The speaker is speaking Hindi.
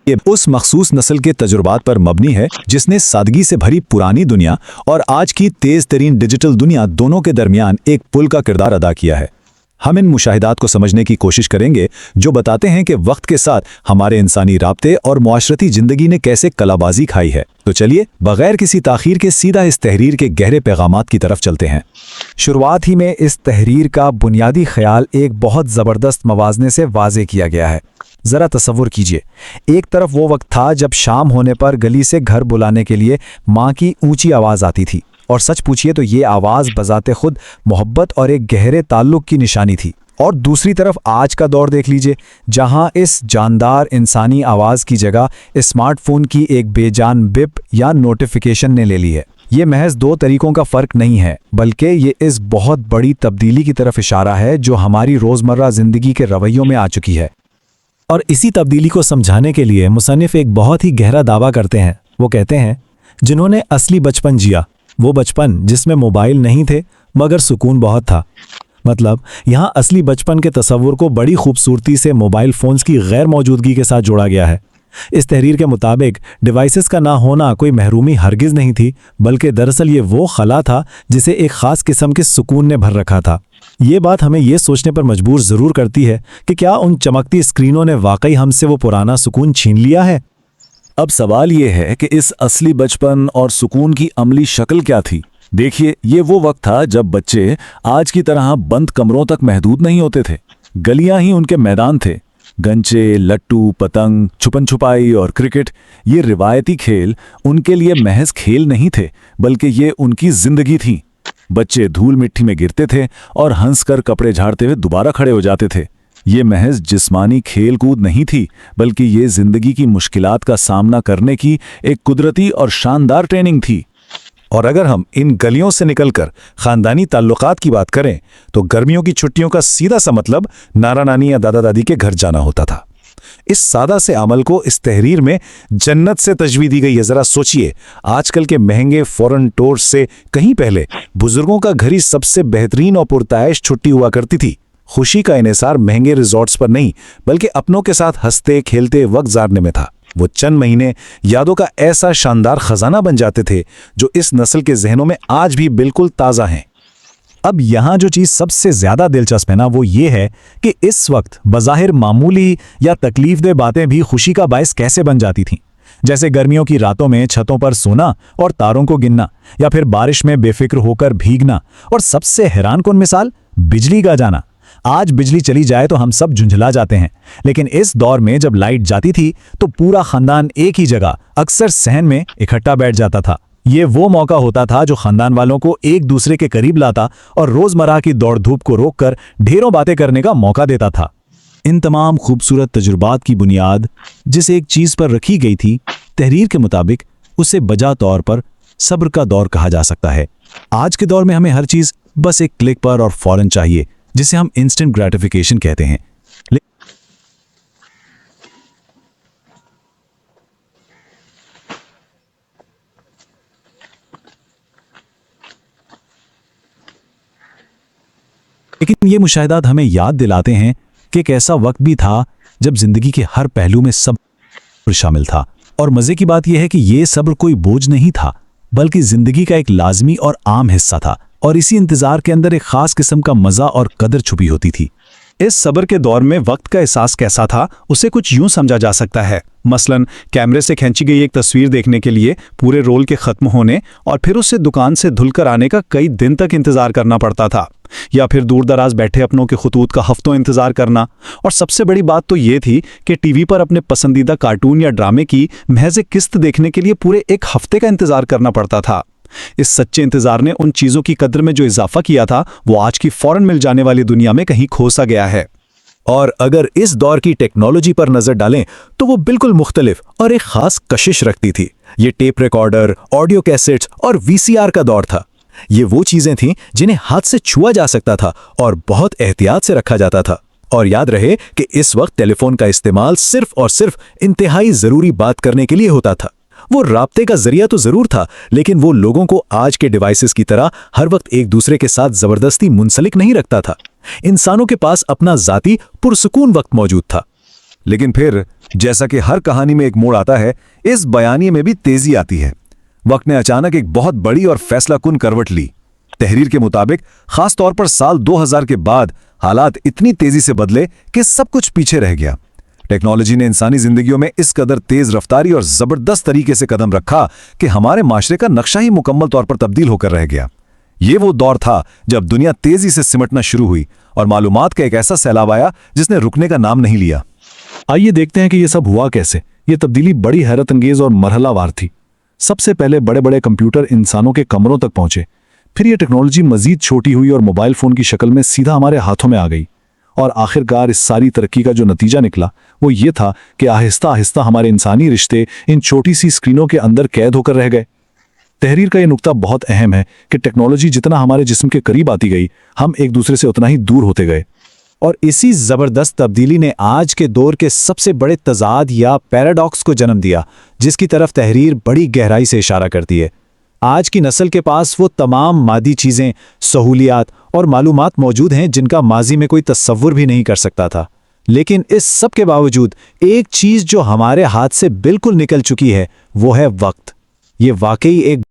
ये उस मखसूस नस्ल के तजुर्बात पर मबनी है जिसने सादगी से भरी पुरानी दुनिया और आज की तेज तरीन डिजिटल दुनिया दोनों के दरमियान एक पुल का किरदार अदा किया है। हम इन मुशाहिदात को समझने की कोशिश करेंगे जो बताते हैं कि वक्त के साथ हमारे इंसानी राब्ते और मुआशरती जिंदगी ने कैसे कलाबाजी खाई है। तो चलिए बगैर किसी ताखीर के सीधा इस तहरीर के गहरे पैगामात की तरफ चलते हैं। शुरुआत ही में इस तहरीर का बुनियादी ख्याल एक बहुत ज़बरदस्त मवाजने से वाजे किया गया है। ज़रा तसव्वुर कीजिए, एक तरफ वो वक्त था जब शाम होने पर गली से घर बुलाने के लिए माँ की ऊंची आवाज़ आती थी, और सच पूछिए तो ये आवाज़ बजाते खुद मोहब्बत और एक गहरे ताल्लुक़ की निशानी थी। और दूसरी तरफ आज का दौर देख लीजिए, जहां इस जानदार इंसानी आवाज़ की जगह स्मार्टफोन की एक बेजान बिप या नोटिफिकेशन ने ले ली है। ये महज दो तरीकों का फ़र्क नहीं है, बल्कि ये इस बहुत बड़ी तब्दीली की तरफ इशारा है जो हमारी रोज़मर्रा ज़िंदगी के रवैयों में आ चुकी है। और इसी तब्दीली को समझाने के लिए मुसन्निफ़ एक बहुत ही गहरा दावा करते हैं। वो कहते हैं, जिन्होंने असली बचपन जिया, वो बचपन जिसमें मोबाइल नहीं थे मगर सुकून बहुत था। मतलब यहाँ असली बचपन के तस्वुर को बड़ी खूबसूरती से मोबाइल फ़ोन्स की गैर मौजूदगी के साथ जोड़ा गया है। इस तहरीर के मुताबिक डिवाइसेस का ना होना कोई महरूमी हरगिज़ नहीं थी, बल्कि दरअसल ये वो खला था जिसे एक ख़ास किस्म के सुकून ने भर रखा था। ये बात हमें ये सोचने पर मजबूर ज़रूर करती है कि क्या उन चमकती स्क्रीनों ने वाकई हमसे वो पुराना सुकून छीन लिया है। अब सवाल ये है कि इस असली बचपन और सुकून की अमली शक्ल क्या थी। देखिए, ये वो वक्त था जब बच्चे आज की तरह बंद कमरों तक महदूद नहीं होते थे। गलियां ही उनके मैदान थे। गंचे, लट्टू, पतंग, छुपन छुपाई और क्रिकेट, ये रिवायती खेल उनके लिए महज खेल नहीं थे, बल्कि ये उनकी जिंदगी थी। बच्चे धूल मिट्टी में गिरते थे और हंसकर कपड़े झाड़ते हुए दोबारा खड़े हो जाते थे। ये महज जिस्मानी खेल कूद नहीं थी, बल्कि ये जिंदगी की मुश्किलात का सामना करने की एक कुदरती और शानदार ट्रेनिंग थी। और अगर हम इन गलियों से निकलकर खानदानी ताल्लुकात की बात करें तो गर्मियों की छुट्टियों का सीधा सा मतलब नाना नानी या दादा दादी के घर जाना होता था। इस सादा से अमल को इस तहरीर में जन्नत से तजवीज़ दी गई है। ज़रा सोचिए, आजकल के महंगे फॉरेन टूर्स से कहीं पहले बुजुर्गों का घर ही सबसे बेहतरीन और पुरताइश छुट्टी हुआ करती थी। खुशी का इन्हिसार महंगे रिजॉर्ट्स पर नहीं, बल्कि अपनों के साथ हंसते खेलते वक्त गुजारने में था। वो चंद महीने यादों का ऐसा शानदार खजाना बन जाते थे जो इस नस्ल के जहनों में आज भी बिल्कुल ताज़ा हैं। अब यहाँ जो चीज़ सबसे ज़्यादा दिलचस्प है ना, वो ये है कि इस वक्त बज़ाहिर मामूली या तकलीफदेह बातें भी खुशी का बायस कैसे बन जाती थीं। जैसे गर्मियों की रातों में छतों पर सोना और तारों को गिनना, या फिर बारिश में बेफिक्र होकर भीगना, और सबसे हैरानकुन मिसाल बिजली का जाना। आज बिजली चली जाए तो हम सब झुंझला जाते हैं, लेकिन इस दौर में जब लाइट जाती थी तो पूरा खानदान एक ही जगह अक्सर सहन में इकट्ठा बैठ जाता था। ये वो मौका होता था जो खानदान वालों को एक दूसरे के करीब लाता और रोजमर्रा की दौड़ धूप को रोककर ढेरों बातें करने का मौका देता था। इन तमाम खूबसूरत तजुर्बात की बुनियाद जिस एक चीज पर रखी गई थी, तहरीर के मुताबिक उसे बजा तौर पर सब्र का दौर कहा जा सकता है। आज के दौर में हमें हर चीज बस एक क्लिक पर और फौरन चाहिए, जिसे हम इंस्टेंट ग्रेटिफिकेशन कहते हैं। लेकिन ये मुशाहिदात हमें याद दिलाते हैं कि एक ऐसा वक्त भी था जब जिंदगी के हर पहलू में सब्र शामिल था। और मजे की बात यह है कि ये सब्र कोई बोझ नहीं था, बल्कि जिंदगी का एक लाजमी और आम हिस्सा था। और इसी इंतजार के अंदर एक खास किस्म का मजा और कदर छुपी होती थी। इस सब्र के दौर में वक्त का एहसास कैसा था, उसे कुछ यूं समझा जा सकता है। मसलन कैमरे से खींची गई एक तस्वीर देखने के लिए पूरे रोल के खत्म होने और फिर उसे दुकान से धुलकर आने का कई दिन तक इंतजार करना पड़ता था, या फिर दूर दराज बैठे अपनों के खतूत का हफ्तों इंतजार करना। और सबसे बड़ी बात तो ये थी कि टीवी पर अपने पसंदीदा कार्टून या ड्रामे की महज एक किस्त देखने के लिए पूरे एक हफ्ते का इंतजार करना पड़ता था। इस सच्चे इंतजार ने उन चीजों की कद्र में जो इजाफा किया था, वो आज की फौरन मिल जाने वाली दुनिया में कहीं खोसा गया है। और अगर इस दौर की टेक्नोलॉजी पर नजर डालें तो वो बिल्कुल मुख्तलिफ और एक खास कशिश रखती थी। ये टेप रिकॉर्डर, ऑडियो कैसेट्स और वीसीआर का दौर था। ये वो चीजें थीं जिन्हें हाथ से छुआ जा सकता था और बहुत एहतियात से रखा जाता था। और याद रहे कि इस वक्त टेलीफोन का इस्तेमाल सिर्फ और सिर्फ इंतहाई जरूरी बात करने के लिए होता था। वो राब्ते का जरिया तो जरूर था, लेकिन वो लोगों को आज के डिवाइसेस की तरह हर वक्त एक दूसरे के साथ जबरदस्ती मुंसलिक नहीं रखता था। इंसानों के पास अपना जाती पुरसुकून वक्त मौजूद था। लेकिन फिर जैसा कि हर कहानी में एक मोड़ आता है, इस बयानिए में भी तेजी आती है। वक्त ने अचानक एक बहुत बड़ी और फैसलाकुन करवट ली। तहरीर के मुताबिक खास तौर पर साल 2000 के बाद हालात इतनी तेजी से बदले कि सब कुछ पीछे रह गया। टेक्नोलॉजी ने इंसानी जिंदगियों में इस कदर तेज रफ्तारी और जबरदस्त तरीके से कदम रखा कि हमारे माशरे का नक्शा ही मुकम्मल तौर पर तब्दील होकर रह गया। ये वो दौर था जब दुनिया तेजी से सिमटना शुरू हुई और मालूमात का एक ऐसा सैलाब आया जिसने रुकने का नाम नहीं लिया। आइए देखते हैं कि यह सब हुआ कैसे। यह तब्दीली बड़ी हैरत अंगेज और मरहलावार थी। सबसे पहले बड़े बड़े कंप्यूटर इंसानों के कमरों तक पहुंचे, फिर यह टेक्नोलॉजी मजीद छोटी हुई और मोबाइल फोन की शक्ल में सीधा हमारे हाथों में आ गई। और आखिरकार इस सारी तरक्की का जो नतीजा निकला वो ये था कि आहिस्ता आहिस्ता हमारे इंसानी रिश्ते इन छोटी सी स्क्रीनों के अंदर कैद होकर रह गए। तहरीर का ये नुक्ता बहुत अहम है कि टेक्नोलॉजी जितना हमारे जिस्म के करीब आती गई, हम एक दूसरे से उतना ही दूर होते गए। और इसी जबरदस्त तब्दीली ने आज के दौर के सबसे बड़े तजाद या पैराडॉक्स को जन्म दिया, जिसकी तरफ तहरीर बड़ी गहराई से इशारा करती है। आज की नस्ल के पास वो तमाम मादी चीज़ें, सहूलियात और मालूमात मौजूद हैं जिनका माजी में कोई तस्वुर भी नहीं कर सकता था। लेकिन इस सब के बावजूद एक चीज़ जो हमारे हाथ से बिल्कुल निकल चुकी है वो है वक्त। ये वाकई एक